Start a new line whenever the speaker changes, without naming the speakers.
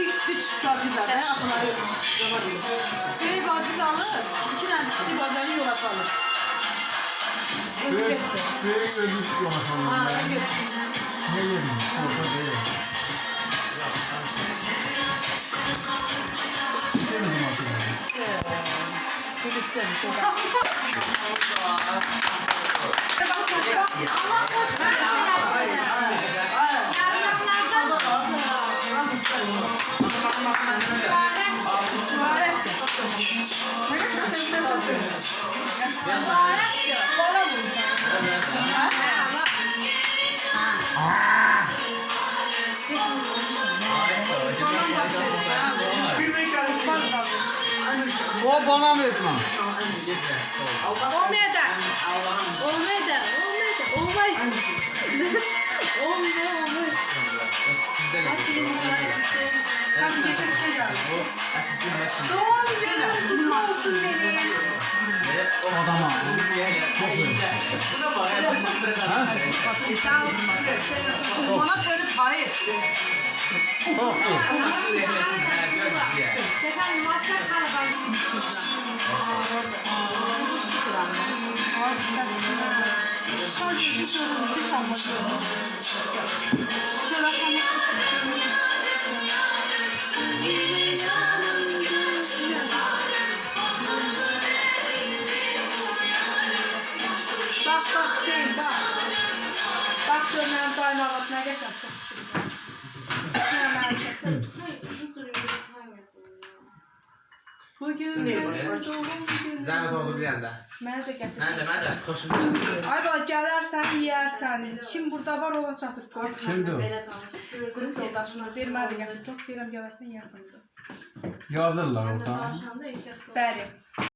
üç bacı da ataları bir bacı da alır. İki tane kişi bacıları yola salır.
Büyük ödül yola salır.
Ha, evet.
Ne yedim? Orada değil. Sevmedim aslında.
Kudüs'ün çok.
O bana mı etmem?
Olmayacak. Olmayacak. Olmayacak. Olmayacak. Hadi getirsin gel. Doğum günün kutlu olsun benim.
Adama. Çok iyi.
Sen bana dönüp hayır.
Çok iyi.
Bak sen bak. Bak dönem daymavat ne geçer. Bugün benim doğum günüm.
Zahmet oldu bir anda.
Mənə də gətir.
Ben de hoşum geldi.
Ay bak gələrsən, yeyərsən. Kim burada var olan çatır.
Kimdi o?
Qrup yoldaşımdır. Deyir mənə də gətir. Çox deyirəm gələrsən, yeyərsən.
Yazırlar orada.
Bəli.